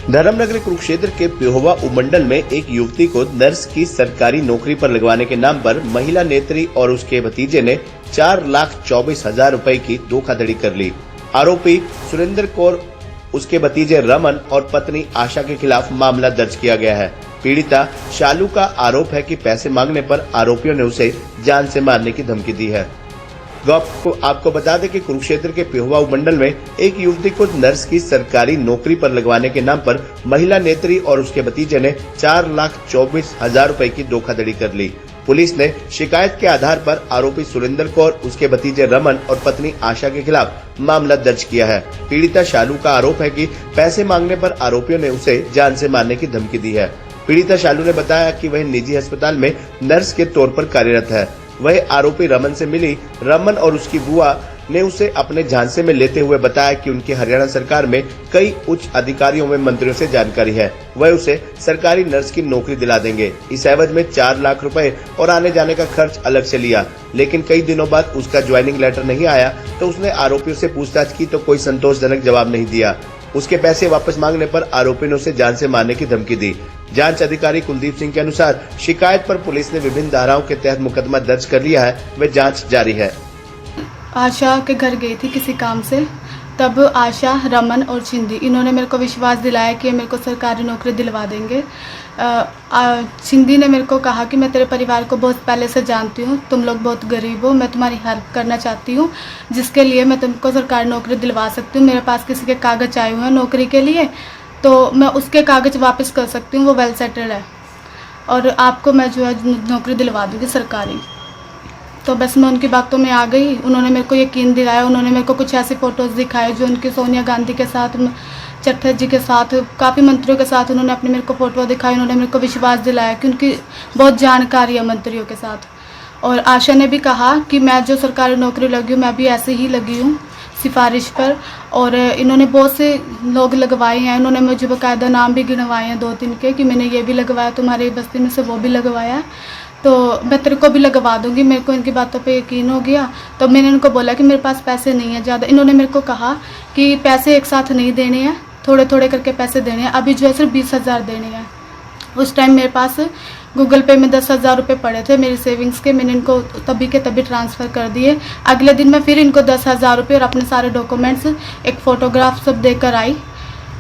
धर्मनगर कुरुक्षेत्र के पिहोवा उपमंडल में एक युवती को नर्स की सरकारी नौकरी पर लगवाने के नाम पर महिला नेत्री और उसके भतीजे ने 4,24,000 रुपए की धोखाधड़ी कर ली। आरोपी सुरेंद्र कौर, उसके भतीजे रमन और पत्नी आशा के खिलाफ मामला दर्ज किया गया है। पीड़िता शालू का आरोप है कि पैसे मांगने पर आरोपियों ने उसे जान से मारने की धमकी दी है। आपको बता दें कि कुरुक्षेत्र के पिहोवा उपमंडल में एक युवती को नर्स की सरकारी नौकरी पर लगवाने के नाम पर महिला नेत्री और उसके भतीजे ने 4,24,000 रुपए की धोखाधड़ी कर ली। पुलिस ने शिकायत के आधार पर आरोपी सुरेंद्र कौर, उसके भतीजे रमन और पत्नी आशा के खिलाफ मामला दर्ज किया है। पीड़िता शालू का आरोप है कि पैसे मांगने पर आरोपियों ने उसे जान से मारने की धमकी दी है। पीड़िता शालू ने बताया कि वह निजी अस्पताल में नर्स के तौर पर कार्यरत है। वह आरोपी रमन से मिली। रमन और उसकी बुआ ने उसे अपने झांसे में लेते हुए बताया कि उनकी हरियाणा सरकार में कई उच्च अधिकारियों में मंत्रियों से जानकारी है, वह उसे सरकारी नर्स की नौकरी दिला देंगे। इस एवज में 4 लाख रुपए और आने जाने का खर्च अलग से लिया, लेकिन कई दिनों बाद उसका ज्वाइनिंग लेटर नहीं आया तो उसने आरोपियों से पूछताछ की तो कोई संतोषजनक जवाब नहीं दिया। उसके पैसे वापस मांगने पर आरोपी ने उसे जान से मारने की धमकी दी। जांच अधिकारी कुलदीप सिंह के अनुसार शिकायत पर पुलिस ने विभिन्न धाराओं के तहत मुकदमा दर्ज कर लिया है, वह जांच जारी है। आशा के घर गई थी किसी काम से, तब आशा, रमन और छिंदी इन्होंने मेरे को विश्वास दिलाया कि मेरे को सरकारी नौकरी दिलवा देंगे। छिंदी ने मेरे को कहा कि मैं तेरे परिवार को बहुत पहले से जानती हूँ, तुम लोग बहुत गरीब हो, मैं तुम्हारी हेल्प करना चाहती हूँ, जिसके लिए मैं तुमको सरकारी नौकरी दिलवा सकती हूँ। मेरे पास किसी के कागज आए हुए हैं नौकरी के लिए, तो मैं उसके कागज वापस कर सकती हूँ, वो वेल सेटल्ड है और आपको मैं जो है नौकरी दिलवा दूँगी सरकारी। तो बस मैं उनकी बातों में आ गई। उन्होंने मेरे को यकीन दिलाया। उन्होंने मेरे को कुछ ऐसी फ़ोटोज़ दिखाए जो उनकी सोनिया गांधी के साथ, चट्टर जी के साथ, काफ़ी मंत्रियों के साथ उन्होंने अपनी मेरे को फ़ोटो दिखाई। उन्होंने मेरे को विश्वास दिलाया कि उनकी बहुत जानकारी है मंत्रियों के साथ। और आशा ने भी कहा कि मैं जो सरकारी नौकरी लगी हूँ, मैं भी ऐसे ही लगी हूँ सिफारिश पर। और इन्होंने बहुत से लोग लगवाए हैं। उन्होंने मुझे बाकायदा नाम भी गिनवाए हैं 2-3 के कि मैंने ये भी लगवाया, तुम्हारी बस्ती में से वो भी लगवाया, तो मैं तेरे को भी लगवा दूंगी। मेरे को इनकी बातों पे यकीन हो गया। तो मैंने इनको बोला कि मेरे पास पैसे नहीं है ज़्यादा। इन्होंने मेरे को कहा कि पैसे एक साथ नहीं देने हैं, थोड़े थोड़े करके पैसे देने हैं। अभी जो है सिर्फ 20,000 देने हैं। उस टाइम मेरे पास गूगल पे में 10,000 रुपये पड़े थे मेरी सेविंग्स के। मैंने इनको तभी के तभी ट्रांसफ़र कर दिए। अगले दिन मैं फिर इनको 10,000 रुपये और अपने सारे डॉक्यूमेंट्स, एक फ़ोटोग्राफ सब देकर आई।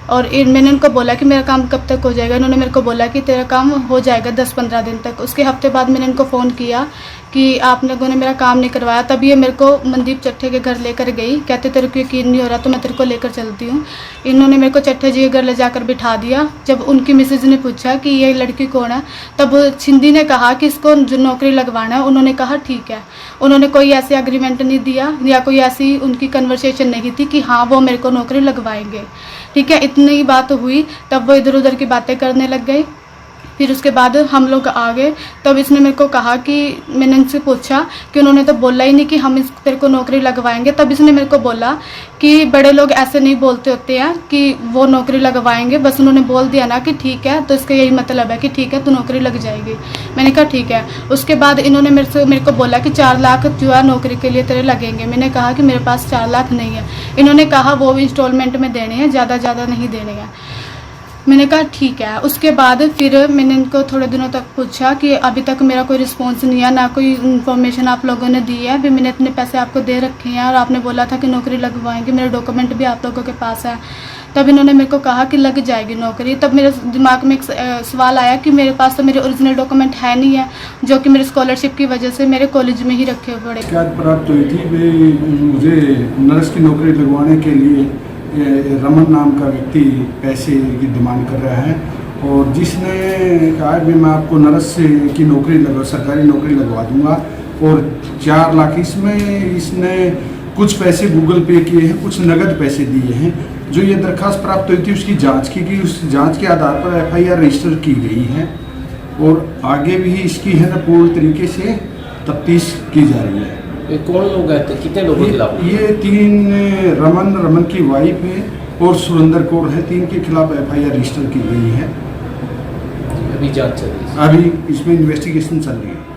और मैंने इनको बोला कि मेरा काम कब तक हो जाएगा। इन्होंने मेरे को बोला कि तेरा काम हो जाएगा 10-15 दिन तक। उसके हफ्ते बाद मैंने इनको फ़ोन किया कि आप लोगों ने मेरा काम नहीं करवाया। तब ये मेरे को मनदीप चट्टे के घर लेकर गई। कहते तेरे को यकीन नहीं हो रहा तो मैं तेरे को लेकर चलती हूँ। इन्होंने मेरे को चट्टे जी के घर ले जाकर बिठा दिया। जब उनकी मिसेज ने पूछा कि ये लड़की कौन है, तब छिंदी ने कहा कि इसको जो नौकरी लगवाना है। उन्होंने कहा ठीक है। उन्होंने कोई ऐसे एग्रीमेंट नहीं दिया या कोई ऐसी उनकी कन्वर्सेशन नहीं थी कि हाँ वो मेरे को नौकरी लगवाएंगे। ठीक है, इतनी बात हुई। तब वो इधर उधर की बातें करने लग गए। फिर उसके बाद हम लोग आ गए। तब इसने मेरे को कहा कि मैंने इनसे पूछा कि उन्होंने तो बोला ही नहीं कि हम इस तेरे को नौकरी लगवाएंगे। तब इसने मेरे को बोला कि बड़े लोग ऐसे नहीं बोलते होते हैं कि वो नौकरी लगवाएंगे, बस उन्होंने बोल दिया ना कि ठीक है तो इसका यही मतलब है कि ठीक है तो नौकरी लग जाएगी। मैंने कहा ठीक है। उसके बाद इन्होंने मेरे को बोला कि 4 लाख जो है नौकरी के लिए तेरे लगेंगे। मैंने कहा कि मेरे पास 4 लाख नहीं है। इन्होंने कहा वो भी इंस्टॉलमेंट में देने हैं, ज़्यादा नहीं देने हैं। मैंने कहा ठीक है। उसके बाद फिर मैंने इनको थोड़े दिनों तक पूछा कि अभी तक मेरा कोई रिस्पॉन्स नहीं है, ना कोई इन्फॉर्मेशन आप लोगों ने दी है। फिर मैंने इतने पैसे आपको दे रखे हैं और आपने बोला था कि नौकरी लगवाएंगे, मेरे डॉक्यूमेंट भी आप लोगों के पास है। तब इन्होंने मेरे को कहा कि लग जाएगी नौकरी। तब मेरे दिमाग में एक सवाल आया कि मेरे पास तो मेरे ओरिजिनल डॉक्यूमेंट है नहीं है, जो कि मेरी स्कॉलरशिप की वजह से मेरे कॉलेज में ही रखे पड़े। शिकायत प्राप्त हुई थी मुझे नर्स की नौकरी लगवाने के लिए रमन नाम का व्यक्ति पैसे की डिमांड कर रहा है और जिसने कहा कि मैं आपको नर्स की नौकरी सरकारी नौकरी लगवा दूंगा और 4 लाख इसने कुछ पैसे गूगल पे किए हैं, कुछ नगद पैसे दिए हैं। जो ये दरखास्त प्राप्त हुई थी उसकी जांच की गई। उस जांच के आधार पर FIR रजिस्टर की गई है और आगे भी इसकी है ना पूर्ण तरीके से तफ्तीश की जा रही है। ये कौन लोग हैं, कितने लोगों के खिलाफ? ये 3 रमन की वाइफ है और सुरेंद्र कौर है, 3 के खिलाफ FIR रजिस्टर की गई है। अभी जांच चल रही है, अभी इसमें इन्वेस्टिगेशन चल रही है।